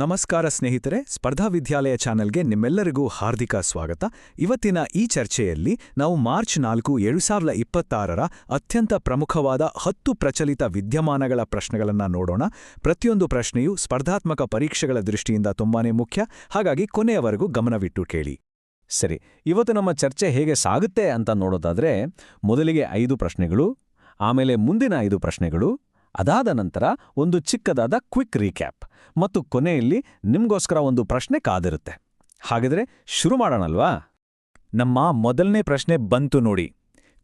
ನಮಸ್ಕಾರ ಸ್ನೇಹಿತರೆ, ಸ್ಪರ್ಧಾ ವಿದ್ಯಾಲಯ ಚಾನೆಲ್ಗೆ ನಿಮ್ಮೆಲ್ಲರಿಗೂ ಹಾರ್ದಿಕ ಸ್ವಾಗತ. ಇವತ್ತಿನ ಈ ಚರ್ಚೆಯಲ್ಲಿ ನಾವು ಮಾರ್ಚ್ 4, 2026ರ ಅತ್ಯಂತ ಪ್ರಮುಖವಾದ 10 ಪ್ರಚಲಿತ ವಿದ್ಯಮಾನಗಳ ಪ್ರಶ್ನೆಗಳನ್ನು ನೋಡೋಣ. ಪ್ರತಿಯೊಂದು ಪ್ರಶ್ನೆಯೂ ಸ್ಪರ್ಧಾತ್ಮಕ ಪರೀಕ್ಷೆಗಳ ದೃಷ್ಟಿಯಿಂದ ತುಂಬಾನೇ ಮುಖ್ಯ, ಹಾಗಾಗಿ ಕೊನೆಯವರೆಗೂ ಗಮನವಿಟ್ಟು ಕೇಳಿ. ಸರಿ, ಇವತ್ತು ನಮ್ಮ ಚರ್ಚೆ ಹೇಗೆ ಸಾಗುತ್ತೆ ಅಂತ ನೋಡೋದಾದ್ರೆ, ಮೊದಲಿಗೆ 5 ಪ್ರಶ್ನೆಗಳು, ಆಮೇಲೆ ಮುಂದಿನ 5 ಪ್ರಶ್ನೆಗಳು, ಅದಾದ ನಂತರ ಒಂದು ಚಿಕ್ಕದಾದ ಕ್ವಿಕ್ ರೀಕ್ಯಾಪ್ ಮತ್ತು ಕೊನೆಯಲ್ಲಿ ನಿಮ್ಗೋಸ್ಕರ ಒಂದು ಪ್ರಶ್ನೆ ಕಾದಿರುತ್ತೆ. ಹಾಗಿದ್ರೆ ಶುರು ಮಾಡೋಣಲ್ವಾ? ನಮ್ಮ ಮೊದಲನೇ ಪ್ರಶ್ನೆ ಬಂತು ನೋಡಿ.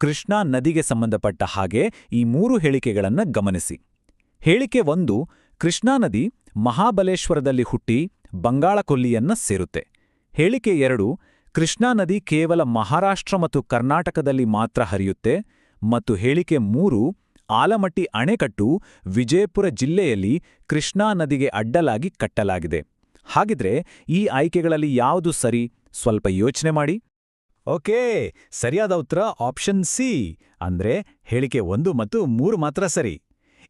ಕೃಷ್ಣಾ ನದಿಗೆ ಸಂಬಂಧಪಟ್ಟ ಹಾಗೆ ಈ 3 ಹೇಳಿಕೆಗಳನ್ನು ಗಮನಿಸಿ. ಹೇಳಿಕೆ 1, ಕೃಷ್ಣಾ ನದಿ ಮಹಾಬಲೇಶ್ವರದಲ್ಲಿ ಹುಟ್ಟಿ ಬಂಗಾಳಕೊಲ್ಲಿಯನ್ನ ಸೇರುತ್ತೆ. ಹೇಳಿಕೆ 2, ಕೃಷ್ಣಾ ನದಿ ಕೇವಲ ಮಹಾರಾಷ್ಟ್ರ ಮತ್ತು ಕರ್ನಾಟಕದಲ್ಲಿ ಮಾತ್ರ ಹರಿಯುತ್ತೆ. ಮತ್ತು ಹೇಳಿಕೆ 3, ಆಲಮಟ್ಟಿ ಅಣೆಕಟ್ಟು ವಿಜಯಪುರ ಜಿಲ್ಲೆಯಲ್ಲಿ ಕೃಷ್ಣಾ ನದಿಗೆ ಅಡ್ಡಲಾಗಿ ಕಟ್ಟಲಾಗಿದೆ. ಹಾಗಿದ್ರೆ ಈ ಆಯ್ಕೆಗಳಲ್ಲಿ ಯಾವುದು ಸರಿ? ಸ್ವಲ್ಪ ಯೋಚನೆ ಮಾಡಿ. ಓಕೆ, ಸರಿಯಾದ ಉತ್ತರ ಆಪ್ಷನ್ ಸಿ, ಅಂದ್ರೆ ಹೇಳಿಕೆ 1 ಮತ್ತು 3 ಮಾತ್ರ ಸರಿ.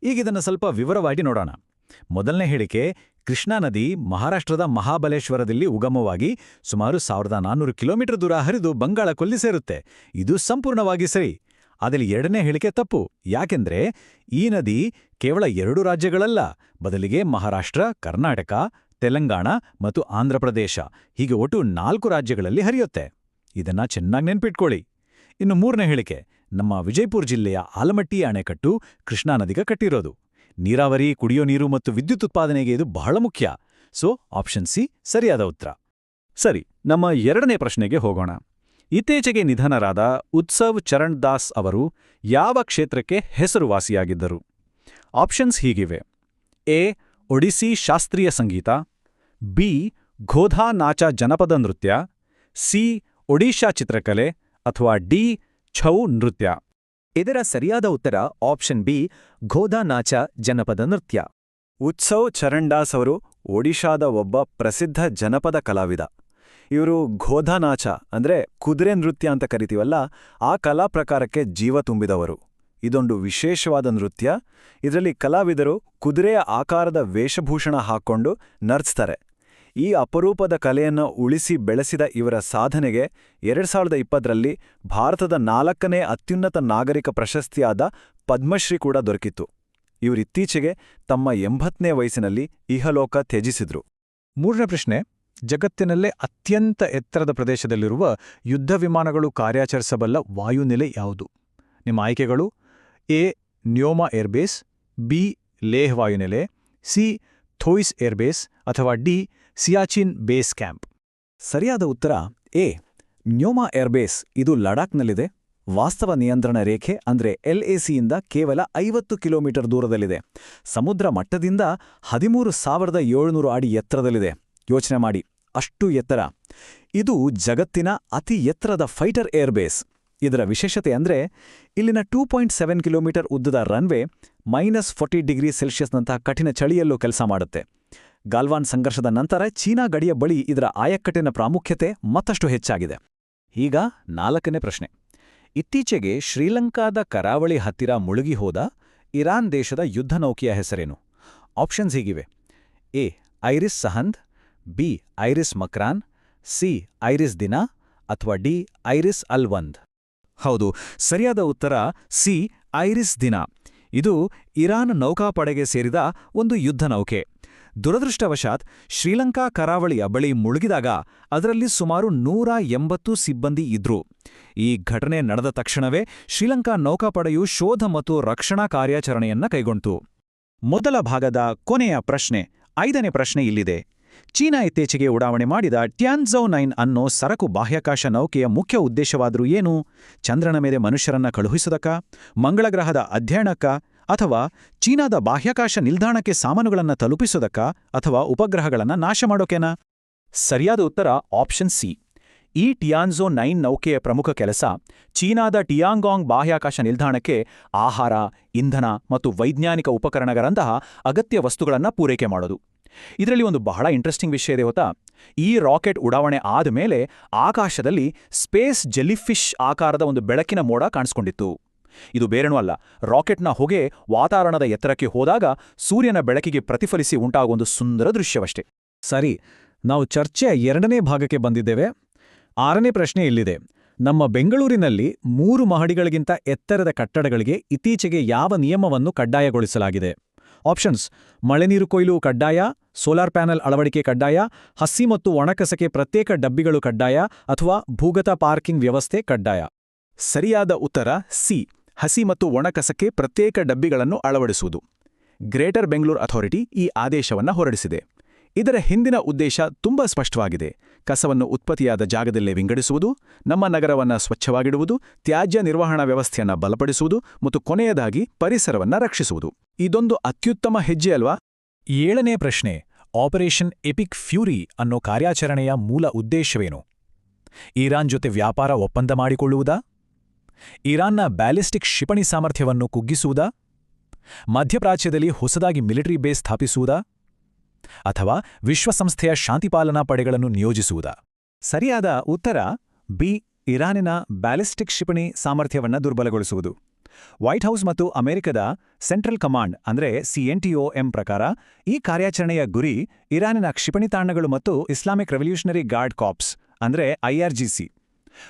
ಈಗಿದನ್ನು ಸ್ವಲ್ಪ ವಿವರವಾಗಿ ನೋಡೋಣ. ಮೊದಲನೇ ಹೇಳಿಕೆ, ಕೃಷ್ಣಾ ನದಿ ಮಹಾರಾಷ್ಟ್ರದ ಮಹಾಬಲೇಶ್ವರದಲ್ಲಿ ಉಗಮವಾಗಿ ಸುಮಾರು 1400 ಕಿಲೋಮೀಟರ್ ದೂರ ಹರಿದು ಬಂಗಾಳಕೊಲ್ಲಿ ಸೇರುತ್ತೆ. ಇದು ಸಂಪೂರ್ಣವಾಗಿ ಸರಿ. ಆದರೆ ಎರಡನೇ ಹೇಳಿಕೆ ತಪ್ಪು. ಯಾಕೆಂದ್ರೆ ಈ ನದಿ ಕೇವಲ 2 ರಾಜ್ಯಗಳಲ್ಲ, ಬದಲಿಗೆ ಮಹಾರಾಷ್ಟ್ರ, ಕರ್ನಾಟಕ, ತೆಲಂಗಾಣ ಮತ್ತು ಆಂಧ್ರಪ್ರದೇಶ ಹೀಗೆ ಒಟ್ಟು 4 ರಾಜ್ಯಗಳಲ್ಲಿ ಹರಿಯುತ್ತೆ. ಇದನ್ನ ಚೆನ್ನಾಗಿ ನೆನ್ಪಿಟ್ಕೊಳ್ಳಿ. ಇನ್ನು ಮೂರನೇ ಹೇಳಿಕೆ, ನಮ್ಮ ವಿಜಯಪುರ ಜಿಲ್ಲೆಯ ಆಲಮಟ್ಟಿ ಅಣೆಕಟ್ಟು ಕೃಷ್ಣಾ ನದಿಗೆ ಕಟ್ಟಿರೋದು. ನೀರಾವರಿ, ಕುಡಿಯೋ ನೀರು ಮತ್ತು ವಿದ್ಯುತ್ ಉತ್ಪಾದನೆಗೆ ಇದು ಬಹಳ ಮುಖ್ಯ. ಸೊ ಆಪ್ಷನ್ ಸಿ ಸರಿಯಾದ ಉತ್ತರ. ಸರಿ, ನಮ್ಮ ಎರಡನೇ ಪ್ರಶ್ನೆಗೆ ಹೋಗೋಣ. ಇತ್ತೀಚೆಗೆ ನಿಧನರಾದ ಉತ್ಸವ್ ಚರಣ್ ದಾಸ್ ಅವರು ಯಾವ ಕ್ಷೇತ್ರಕ್ಕೆ ಹೆಸರುವಾಸಿಯಾಗಿದ್ದರು? ಆಪ್ಷನ್ಸ್ ಹೀಗಿವೆ: ಎ. ಒಡಿಸ್ಸಿ ಶಾಸ್ತ್ರೀಯ ಸಂಗೀತ, ಬಿ. ಗೋಧಾ ನಾಚ ಜನಪದ ನೃತ್ಯ, ಸಿ. ಒಡಿಶಾ ಚಿತ್ರಕಲೆ, ಅಥವಾ ಡಿ. ಛೌ ನೃತ್ಯ. ಇದರ ಸರಿಯಾದ ಉತ್ತರ ಆಪ್ಷನ್ ಬಿ, ಗೋಧಾ ನಾಚ ಜನಪದ ನೃತ್ಯ. ಉತ್ಸವ್ ಚರಣ್ ದಾಸ್ ಅವರು ಒಡಿಶಾದ ಒಬ್ಬ ಪ್ರಸಿದ್ಧ ಜನಪದ ಕಲಾವಿದ. ಇವರು ಗೋಧಾ ನಾಚ ಅಂದ್ರೆ ಕುದುರೆ ನೃತ್ಯ ಅಂತ ಕರಿತೀವಲ್ಲ, ಆ ಕಲಾ ಪ್ರಕಾರಕ್ಕೆ ಜೀವ ತುಂಬಿದವರು. ಇದೊಂದು ವಿಶೇಷವಾದ ನೃತ್ಯ. ಇದರಲ್ಲಿ ಕಲಾವಿದರು ಕುದುರೆಯ ಆಕಾರದ ವೇಷಭೂಷಣ ಹಾಕ್ಕೊಂಡು ನರ್ಚ್ತಾರೆ. ಈ ಅಪರೂಪದ ಕಲೆಯನ್ನು ಉಳಿಸಿ ಬೆಳೆಸಿದ ಇವರ ಸಾಧನೆಗೆ 2020ರಲ್ಲಿ ಭಾರತದ 4ನೇ ಅತ್ಯುನ್ನತ ನಾಗರಿಕ ಪ್ರಶಸ್ತಿಯಾದ ಪದ್ಮಶ್ರೀ ಕೂಡ ದೊರಕಿತ್ತು. ಇವರಿತ್ತೀಚೆಗೆ ತಮ್ಮ 80ನೇ ವಯಸ್ಸಿನಲ್ಲಿ ಇಹಲೋಕ ತ್ಯಜಿಸಿದ್ರು. ಮೂರನೇ ಪ್ರಶ್ನೆ, ಜಗತ್ತಿನಲ್ಲೇ ಅತ್ಯಂತ ಎತ್ತರದ ಪ್ರದೇಶದಲ್ಲಿರುವ ಯುದ್ಧ ವಿಮಾನಗಳು ಕಾರ್ಯಾಚರಿಸಬಲ್ಲ ವಾಯುನೆಲೆ ಯಾವುದು? ನಿಮ್ಮ ಆಯ್ಕೆಗಳು: A. Nyoma airbase, B. Leh ವಾಯುನೆಲೆ, ಸಿ. ಥೋಯ್ಸ್ ಏರ್ಬೇಸ್, ಅಥವಾ ಡಿ. Siachen base camp. ಸರಿಯಾದ ಉತ್ತರ ಎ. ನ್ಯೋಮಾ ಏರ್ಬೇಸ್. ಇದು ಲಡಾಖ್ನಲ್ಲಿದೆ. ವಾಸ್ತವ ನಿಯಂತ್ರಣ ರೇಖೆ ಅಂದ್ರೆ LACಯಿಂದ ಕೇವಲ 50 ಕಿಲೋಮೀಟರ್ ದೂರದಲ್ಲಿದೆ. ಸಮುದ್ರ ಮಟ್ಟದಿಂದ 13,700 ಅಡಿ ಎತ್ತರದಲ್ಲಿದೆ. ಯೋಚನೆ ಮಾಡಿ, ಅಷ್ಟು ಎತ್ತರ. ಇದು ಜಗತ್ತಿನ ಅತಿ ಎತ್ತರದ ಫೈಟರ್ ಏರ್ಬೇಸ್. ಇದರ ವಿಶೇಷತೆ ಅಂದ್ರೆ ಇಲ್ಲಿನ 2.7 ಕಿಲೋಮೀಟರ್ ಉದ್ದದ ರನ್ವೇ -40°C ಕಠಿಣ ಚಳಿಯಲ್ಲೂ ಕೆಲಸ ಮಾಡುತ್ತೆ. ಗಾಲ್ವಾನ್ ಸಂಘರ್ಷದ ನಂತರ ಚೀನಾ ಗಡಿಯ ಬಳಿ ಇದರ ಆಯಕ್ಕಟ್ಟಿನ ಪ್ರಾಮುಖ್ಯತೆ ಮತ್ತಷ್ಟು ಹೆಚ್ಚಾಗಿದೆ. ಈಗ 4ನೇ ಪ್ರಶ್ನೆ. ಇತ್ತೀಚೆಗೆ ಶ್ರೀಲಂಕಾದ ಕರಾವಳಿ ಹತ್ತಿರ ಮುಳುಗಿ ಹೋದ ಇರಾನ್ ದೇಶದ ಯುದ್ಧ ನೌಕೆಯ ಹೆಸರೇನು? ಆಪ್ಷನ್ಸ್ ಹೀಗಿವೆ: A. IRIS Sahand, B. IRIS Makran, C. IRIS Dena, ಅಥವಾ ಡಿ. ಐರಿಸ್ ಅಲ್ವಂದ್. ಹೌದು, ಸರಿಯಾದ ಉತ್ತರ ಸಿ. ಐರಿಸ್ ದಿನಾ. ಇದು ಇರಾನ್ ನೌಕಾಪಡೆಗೆ ಸೇರಿದ ಒಂದು ಯುದ್ಧ ನೌಕೆ. ದುರದೃಷ್ಟವಶಾತ್ ಶ್ರೀಲಂಕಾ ಕರಾವಳಿಯ ಬಳಿ ಮುಳುಗಿದಾಗ ಅದರಲ್ಲಿ ಸುಮಾರು 180 ಸಿಬ್ಬಂದಿ ಇದ್ರು. ಈ ಘಟನೆ ನಡೆದ ತಕ್ಷಣವೇ ಶ್ರೀಲಂಕಾ ನೌಕಾಪಡೆಯು ಶೋಧ ಮತ್ತು ರಕ್ಷಣಾ ಕಾರ್ಯಾಚರಣೆಯನ್ನ ಕೈಗೊಂಡಿತು. ಮೊದಲ ಭಾಗದ ಕೊನೆಯ ಪ್ರಶ್ನೆ, 5ನೇ ಪ್ರಶ್ನೆ ಇಲ್ಲಿದೆ. ಚೀನಾ ಇತ್ತೀಚೆಗೆ ಉಡಾವಣೆ ಮಾಡಿದ ಟ್ಯಾನ್ಝೌ 9 ಅನ್ನೋ ಸರಕು ಬಾಹ್ಯಾಕಾಶ ನೌಕೆಯ ಮುಖ್ಯ ಉದ್ದೇಶವಾದರೂ ಏನು? ಚಂದ್ರನ ಮೇಲೆ ಮನುಷ್ಯರನ್ನ ಕಳುಹಿಸುವುದಕ್ಕ, ಮಂಗಳಗ್ರಹದ ಅಧ್ಯಯನಕ್ಕ, ಅಥವಾ ಚೀನಾದ ಬಾಹ್ಯಾಕಾಶ ನಿಲ್ದಾಣಕ್ಕೆ ಸಾಮಾನುಗಳನ್ನು ತಲುಪಿಸೋದಕ್ಕ, ಅಥವಾ ಉಪಗ್ರಹಗಳನ್ನು ನಾಶ ಮಾಡೋಕೇನಾ? ಸರಿಯಾದ ಉತ್ತರ ಆಪ್ಷನ್ ಸಿ. ಈ ಟಿಯಾನ್ಝೋ 9 ನೌಕೆಯ ಪ್ರಮುಖ ಕೆಲಸ ಚೀನಾದ ಟಿಯಾಂಗಾಂಗ್ ಬಾಹ್ಯಾಕಾಶ ನಿಲ್ದಾಣಕ್ಕೆ ಆಹಾರ, ಇಂಧನ ಮತ್ತು ವೈಜ್ಞಾನಿಕ ಉಪಕರಣಗಳಂತಹ ಅಗತ್ಯ ವಸ್ತುಗಳನ್ನು ಪೂರೈಕೆ ಮಾಡೋದು. ಇದರಲ್ಲಿ ಒಂದು ಬಹಳ ಇಂಟ್ರೆಸ್ಟಿಂಗ್ ವಿಷಯ ಇದೆ ಗೊತ್ತಾ? ಈ ರಾಕೆಟ್ ಉಡಾವಣೆ ಆದಮೇಲೆ ಆಕಾಶದಲ್ಲಿ ಸ್ಪೇಸ್ ಜೆಲ್ಲಿಫಿಶ್ ಆಕಾರದ ಒಂದು ಬೆಳಕಿನ ಮೋಡ ಕಾಣಿಸ್ಕೊಂಡಿತ್ತು. ಇದು ಬೇರೇನೂ ಅಲ್ಲ, ರಾಕೆಟ್ನ ಹೊಗೆ ವಾತಾವರಣದ ಎತ್ತರಕ್ಕೆ ಹೋದಾಗ ಸೂರ್ಯನ ಬೆಳಕಿಗೆ ಪ್ರತಿಫಲಿಸಿ ಉಂಟಾಗುವ ಒಂದು ಸುಂದರ ದೃಶ್ಯವಷ್ಟೇ. ಸರಿ, ನಾವು ಚರ್ಚೆಯ 2ನೇ ಭಾಗಕ್ಕೆ ಬಂದಿದ್ದೇವೆ. 6ನೇ ಪ್ರಶ್ನೆ ಇಲ್ಲಿದೆ. ನಮ್ಮ ಬೆಂಗಳೂರಿನಲ್ಲಿ 3 ಮಹಡಿಗಳಿಗಿಂತ ಎತ್ತರದ ಕಟ್ಟಡಗಳಿಗೆ ಇತ್ತೀಚೆಗೆ ಯಾವ ನಿಯಮವನ್ನು ಕಡ್ಡಾಯಗೊಳಿಸಲಾಗಿದೆ? ಆಪ್ಷನ್ಸ್: ಮಳೆನೀರು ಕೊಯ್ಲು ಕಡ್ಡಾಯ, ಸೋಲಾರ್ ಪ್ಯಾನೆಲ್ ಅಳವಡಿಕೆ ಕಡ್ಡಾಯ, ಹಸಿ ಮತ್ತು ಒಣಕಸಕ್ಕೆ ಪ್ರತ್ಯೇಕ ಡಬ್ಬಿಗಳು ಕಡ್ಡಾಯ, ಅಥವಾ ಭೂಗತ ಪಾರ್ಕಿಂಗ್ ವ್ಯವಸ್ಥೆ ಕಡ್ಡಾಯ. ಸರಿಯಾದ ಉತ್ತರ ಸಿ, ಹಸಿ ಮತ್ತು ಒಣಕಸಕ್ಕೆ ಪ್ರತ್ಯೇಕ ಡಬ್ಬಿಗಳನ್ನು ಅಳವಡಿಸುವುದು. ಗ್ರೇಟರ್ ಬೆಂಗಳೂರು ಅಥಾರಿಟಿ ಈ ಆದೇಶವನ್ನು ಹೊರಡಿಸಿದೆ. ಇದರ ಹಿಂದಿನ ಉದ್ದೇಶ ತುಂಬಾ ಸ್ಪಷ್ಟವಾಗಿದೆ. ಕಸವನ್ನು ಉತ್ಪತ್ತಿಯಾದ ಜಾಗದಲ್ಲೇ ವಿಂಗಡಿಸುವುದು, ನಮ್ಮ ನಗರವನ್ನು ಸ್ವಚ್ಛವಾಗಿಡುವುದು, ತ್ಯಾಜ್ಯ ನಿರ್ವಹಣಾ ವ್ಯವಸ್ಥೆಯನ್ನು ಬಲಪಡಿಸುವುದು ಮತ್ತು ಕೊನೆಯದಾಗಿ ಪರಿಸರವನ್ನು ರಕ್ಷಿಸುವುದು. ಇದೊಂದು ಅತ್ಯುತ್ತಮ ಹೆಜ್ಜೆ ಅಲ್ವಾ? 7ನೇ ಪ್ರಶ್ನೆ: ಆಪರೇಷನ್ ಎಪಿಕ್ ಫ್ಯೂರಿ ಅನ್ನೋ ಕಾರ್ಯಾಚರಣೆಯ ಮೂಲ ಉದ್ದೇಶವೇನು? ಇರಾನ್ ಜೊತೆ ವ್ಯಾಪಾರ ಒಪ್ಪಂದ ಮಾಡಿಕೊಳ್ಳುವುದಾ? ಇರಾನ್ನ ಬ್ಯಾಲಿಸ್ಟಿಕ್ ಕ್ಷಿಪಣಿ ಸಾಮರ್ಥ್ಯವನ್ನು ಕುಗ್ಗಿಸುವುದಾ? ಮಧ್ಯಪ್ರಾಚ್ಯದಲ್ಲಿ ಹೊಸದಾಗಿ ಮಿಲಿಟರಿ ಬೇಸ್ ಸ್ಥಾಪಿಸುವುದಾ? ಅಥವಾ ವಿಶ್ವಸಂಸ್ಥೆಯ ಶಾಂತಿಪಾಲನಾ ಪಡೆಗಳನ್ನು ನಿಯೋಜಿಸುವುದಾ? ಸರಿಯಾದ ಉತ್ತರ ಬಿ, ಇರಾನಿನ ಬ್ಯಾಲಿಸ್ಟಿಕ್ ಕ್ಷಿಪಣಿ ಸಾಮರ್ಥ್ಯವನ್ನು ದುರ್ಬಲಗೊಳಿಸುವುದು. ವೈಟ್ ಹೌಸ್ ಮತ್ತು ಅಮೆರಿಕದ ಸೆಂಟ್ರಲ್ ಕಮಾಂಡ್ ಅಂದರೆ CNTOM ಪ್ರಕಾರ ಈ ಕಾರ್ಯಾಚರಣೆಯ ಗುರಿ ಇರಾನಿನ ಕ್ಷಿಪಣಿ ತಾಣಗಳು ಮತ್ತು ಇಸ್ಲಾಮಿಕ್ ರೆವಲ್ಯೂಷನರಿ ಗಾರ್ಡ್ ಕಾರ್ಪ್ಸ್ ಅಂದರೆ IRGC.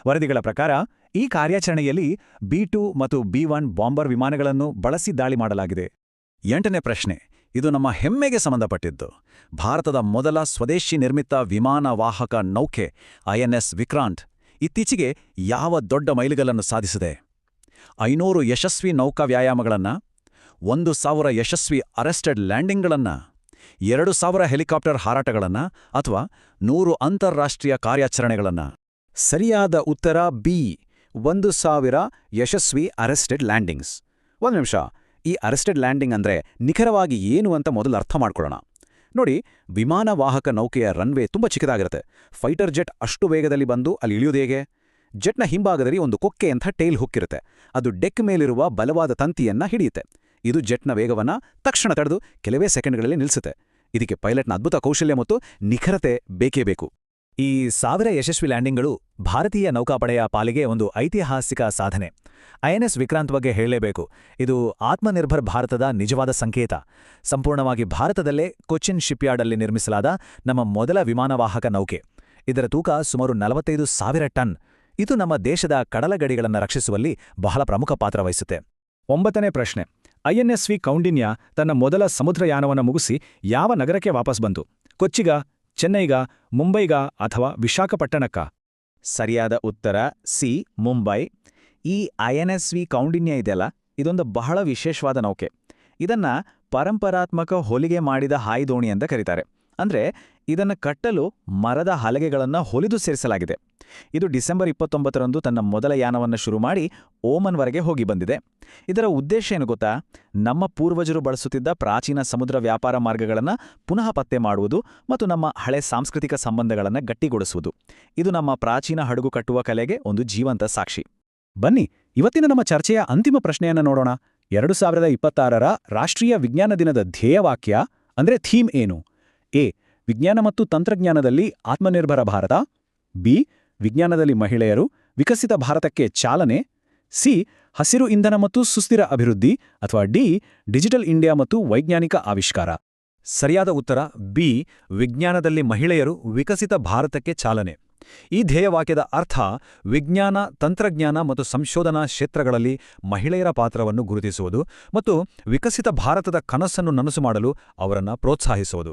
ವರದಿಗಳ ಪ್ರಕಾರ ಈ ಕಾರ್ಯಾಚರಣೆಯಲ್ಲಿ B-2 ಮತ್ತು B-1 ಬಾಂಬರ್ ವಿಮಾನಗಳನ್ನು ಬಳಸಿ ದಾಳಿ ಮಾಡಲಾಗಿದೆ. 8ನೇ ಪ್ರಶ್ನೆ: ಇದು ನಮ್ಮ ಹೆಮ್ಮೆಗೆ ಸಂಬಂಧಪಟ್ಟಿದ್ದು. ಭಾರತದ ಮೊದಲ ಸ್ವದೇಶಿ ನಿರ್ಮಿತ ವಿಮಾನ ವಾಹಕ ನೌಕೆ INS ವಿಕ್ರಾಂತ್ ಇತ್ತೀಚೆಗೆ ಯಾವ ದೊಡ್ಡ ಮೈಲಿಗಲ್ಲನ್ನು ಸಾಧಿಸಿದೆ? 500 ಯಶಸ್ವಿ ನೌಕಾ ವ್ಯಾಯಾಮಗಳನ್ನು, 1000 ಯಶಸ್ವಿ ಅರೆಸ್ಟೆಡ್ ಲ್ಯಾಂಡಿಂಗ್ಗಳನ್ನು, 2000 ಹೆಲಿಕಾಪ್ಟರ್ ಹಾರಾಟಗಳನ್ನು ಅಥವಾ 100 ಅಂತಾರಾಷ್ಟ್ರೀಯ ಕಾರ್ಯಾಚರಣೆಗಳನ್ನು? ಸರಿಯಾದ ಉತ್ತರ ಬಿ, 1000 ಯಶಸ್ವಿ ಅರೆಸ್ಟೆಡ್ ಲ್ಯಾಂಡಿಂಗ್ಸ್. ಒಂದು ನಿಮಿಷ, ಈ ಅರೆಸ್ಟೆಡ್ ಲ್ಯಾಂಡಿಂಗ್ ಅಂದ್ರೆ ನಿಖರವಾಗಿ ಏನು ಅಂತ ಮೊದಲು ಅರ್ಥ ಮಾಡ್ಕೊಳ್ಳೋಣ. ನೋಡಿ, ವಿಮಾನ ವಾಹಕ ನೌಕೆಯ ರನ್ವೇ ತುಂಬ ಚಿಕ್ಕದಾಗಿರುತ್ತೆ. ಫೈಟರ್ ಜೆಟ್ ಅಷ್ಟು ವೇಗದಲ್ಲಿ ಬಂದು ಅಲ್ಲಿ ಇಳಿಯೋದು ಹೇಗೆ? ಜೆಟ್ನ ಹಿಂಭಾಗದಲ್ಲಿ ಒಂದು ಕೊಕ್ಕೆ ಅಂತ ಟೇಲ್ ಹುಕ್ಕಿರುತ್ತೆ. ಅದು ಡೆಕ್ ಮೇಲಿರುವ ಬಲವಾದ ತಂತಿಯನ್ನ ಹಿಡಿಯುತ್ತೆ. ಇದು ಜೆಟ್ನ ವೇಗವನ್ನ ತಕ್ಷಣ ತಡೆದು ಕೆಲವೇ ಸೆಕೆಂಡ್ಗಳಲ್ಲಿ ನಿಲ್ಲಿಸುತ್ತೆ. ಇದಕ್ಕೆ ಪೈಲಟ್ನ ಅದ್ಭುತ ಕೌಶಲ್ಯ ಮತ್ತು ನಿಖರತೆ ಬೇಕೇ ಬೇಕು. ಈ 1000 ಯಶಸ್ವಿ ಲ್ಯಾಂಡಿಂಗ್ಗಳು ಭಾರತೀಯ ನೌಕಾಪಡೆಯ ಪಾಲಿಗೆ ಒಂದು ಐತಿಹಾಸಿಕ ಸಾಧನೆ. INS ವಿಕ್ರಾಂತ್ ಬಗ್ಗೆ ಹೇಳಲೇಬೇಕು. ಇದು ಆತ್ಮನಿರ್ಭರ್ ಭಾರತದ ನಿಜವಾದ ಸಂಕೇತ. ಸಂಪೂರ್ಣವಾಗಿ ಭಾರತದಲ್ಲೇ ಕೊಚ್ಚಿನ್ ಶಿಪ್ಯಾರ್ಡಲ್ಲಿ ನಿರ್ಮಿಸಲಾದ ನಮ್ಮ ಮೊದಲ ವಿಮಾನವಾಹಕ ನೌಕೆ. ಇದರ ತೂಕ ಸುಮಾರು 45,000 ಟನ್. ಇದು ನಮ್ಮ ದೇಶದ ಕಡಲಗಡಿಗಳನ್ನು ರಕ್ಷಿಸುವಲ್ಲಿ ಬಹಳ ಪ್ರಮುಖ ಪಾತ್ರ ವಹಿಸುತ್ತೆ. 9ನೇ ಪ್ರಶ್ನೆ: INSV ಕೌಂಡಿನ್ಯ ತನ್ನ ಮೊದಲ ಸಮುದ್ರಯಾನವನ್ನು ಮುಗಿಸಿ ಯಾವ ನಗರಕ್ಕೆ ವಾಪಸ್ ಬಂತು? ಕೊಚ್ಚಿಗ, ಚೆನ್ನೈಗ, ಮುಂಬೈಗ ಅಥವಾ ವಿಶಾಖಪಟ್ಟಣಕ್ಕ? ಸರಿಯಾದ ಉತ್ತರ ಸಿ, ಮುಂಬೈ. ಈ INSV ಕೌಂಡಿನ್ಯ ಇದೆಯಲ್ಲ, ಇದೊಂದು ಬಹಳ ವಿಶೇಷವಾದ ನೌಕೆ. ಇದನ್ನ ಪರಂಪರಾತ್ಮಕ ಹೊಲಿಗೆ ಮಾಡಿದ ಹಾಯಿದೋಣಿ ಅಂತ ಕರೀತಾರೆ. ಅಂದ್ರೆ ಇದನ್ನು ಕಟ್ಟಲು ಮರದ ಹಲಗೆಗಳನ್ನು ಹೊಲಿದು ಸೇರಿಸಲಾಗಿದೆ. ಇದು ಡಿಸೆಂಬರ್ 29ರಂದು ತನ್ನ ಮೊದಲ ಯಾನವನ್ನು ಶುರು ಮಾಡಿ ಓಮನ್ವರೆಗೆ ಹೋಗಿ ಬಂದಿದೆ. ಇದರ ಉದ್ದೇಶ ಏನು ಗೊತ್ತಾ? ನಮ್ಮ ಪೂರ್ವಜರು ಬಳಸುತ್ತಿದ್ದ ಪ್ರಾಚೀನ ಸಮುದ್ರ ವ್ಯಾಪಾರ ಮಾರ್ಗಗಳನ್ನು ಪುನಃ ಪತ್ತೆ ಮಾಡುವುದು ಮತ್ತು ನಮ್ಮ ಹಳೆ ಸಾಂಸ್ಕೃತಿಕ ಸಂಬಂಧಗಳನ್ನು ಗಟ್ಟಿಗೊಳಿಸುವುದು. ಇದು ನಮ್ಮ ಪ್ರಾಚೀನ ಹಡಗು ಕಟ್ಟುವ ಕಲೆಗೆ ಒಂದು ಜೀವಂತ ಸಾಕ್ಷಿ. ಬನ್ನಿ, ಇವತ್ತಿನ ನಮ್ಮ ಚರ್ಚೆಯ ಅಂತಿಮ ಪ್ರಶ್ನೆಯನ್ನು ನೋಡೋಣ. 2026ರ ರಾಷ್ಟ್ರೀಯ ವಿಜ್ಞಾನ ದಿನದ ಧ್ಯೇಯವಾಕ್ಯ ಅಂದ್ರೆ ಥೀಮ್ ಏನು? ಎ, ವಿಜ್ಞಾನ ಮತ್ತು ತಂತ್ರಜ್ಞಾನದಲ್ಲಿ ಆತ್ಮನಿರ್ಭರ ಭಾರತ. ಬಿ, ವಿಜ್ಞಾನದಲ್ಲಿ ಮಹಿಳೆಯರು, ವಿಕಸಿತ ಭಾರತಕ್ಕೆ ಚಾಲನೆ. ಸಿ, ಹಸಿರು ಇಂಧನ ಮತ್ತು ಸುಸ್ಥಿರ ಅಭಿವೃದ್ಧಿ. ಅಥವಾ ಡಿ, ಡಿಜಿಟಲ್ ಇಂಡಿಯಾ ಮತ್ತು ವೈಜ್ಞಾನಿಕ ಆವಿಷ್ಕಾರ. ಸರಿಯಾದ ಉತ್ತರ ಬಿ, ವಿಜ್ಞಾನದಲ್ಲಿ ಮಹಿಳೆಯರು, ವಿಕಸಿತ ಭಾರತಕ್ಕೆ ಚಾಲನೆ. ಈ ಧ್ಯೇಯವಾಕ್ಯದ ಅರ್ಥ ವಿಜ್ಞಾನ, ತಂತ್ರಜ್ಞಾನ ಮತ್ತು ಸಂಶೋಧನಾ ಕ್ಷೇತ್ರಗಳಲ್ಲಿ ಮಹಿಳೆಯರ ಪಾತ್ರವನ್ನು ಗುರುತಿಸುವುದು ಮತ್ತು ವಿಕಸಿತ ಭಾರತದ ಕನಸನ್ನು ನನಸು ಮಾಡಲು ಅವರನ್ನು ಪ್ರೋತ್ಸಾಹಿಸುವುದು.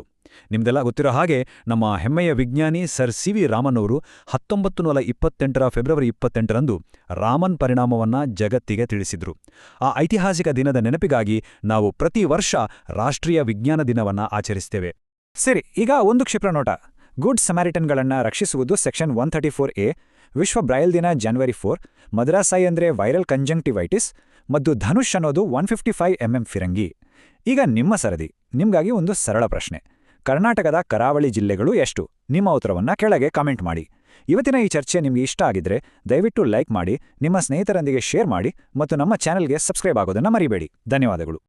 ನಿಮ್ದೆಲ್ಲ ಗೊತ್ತಿರೋ ಹಾಗೆ ನಮ್ಮ ಹೆಮ್ಮೆಯ ವಿಜ್ಞಾನಿ ಸರ್ CV ರಾಮನ್ ಅವರು 1928ರ ಫೆಬ್ರವರಿ 28ರಂದು ರಾಮನ್ ಪರಿಣಾಮವನ್ನ ಜಗತ್ತಿಗೆ ತಿಳಿಸಿದ್ರು. ಆ ಐತಿಹಾಸಿಕ ದಿನದ ನೆನಪಿಗಾಗಿ ನಾವು ಪ್ರತಿ ವರ್ಷ ರಾಷ್ಟ್ರೀಯ ವಿಜ್ಞಾನ ದಿನವನ್ನ ಆಚರಿಸ್ತೇವೆ. ಸರಿ, ಈಗ ಒಂದು ಕ್ಷಿಪ್ರ ನೋಟ. ಗುಡ್ ಸಮ್ಯಾರಿಟನ್ಗಳನ್ನು ರಕ್ಷಿಸುವುದು ಸೆಕ್ಷನ್ 134A. ವಿಶ್ವ ಬ್ರೈಲ್ ದಿನ ಜನವರಿ 4. ಮದ್ರಾಸಾಯಿ ಅಂದ್ರೆ ವೈರಲ್ ಕಂಜಂಕ್ಟಿವೈಟಿಸ್. ಮತ್ತು ಧನುಷ್ ಅನ್ನೋದು 155mm ಫಿರಂಗಿ. ಈಗ ನಿಮ್ಮ ಸರದಿ. ನಿಮ್ಗಾಗಿ ಒಂದು ಸರಳ ಪ್ರಶ್ನೆ. ಕರ್ನಾಟಕದ ಕರಾವಳಿ ಜಿಲ್ಲೆಗಳು ಎಷ್ಟು? ನಿಮ್ಮ ಉತ್ತರವನ್ನ ಕೆಳಗೆ ಕಾಮೆಂಟ್ ಮಾಡಿ. ಇವತ್ತಿನ ಈ ಚರ್ಚೆ ನಿಮಗೆ ಇಷ್ಟ ಆಗಿದ್ರೆ ದಯವಿಟ್ಟು ಲೈಕ್ ಮಾಡಿ, ನಿಮ್ಮ ಸ್ನೇಹಿತರೊಂದಿಗೆ ಶೇರ್ ಮಾಡಿ ಮತ್ತು ನಮ್ಮ ಚಾನೆಲ್ಗೆ ಸಬ್ಸ್ಕ್ರೈಬ್ ಆಗೋದನ್ನ ಮರಿಬೇಡಿ. ಧನ್ಯವಾದಗಳು.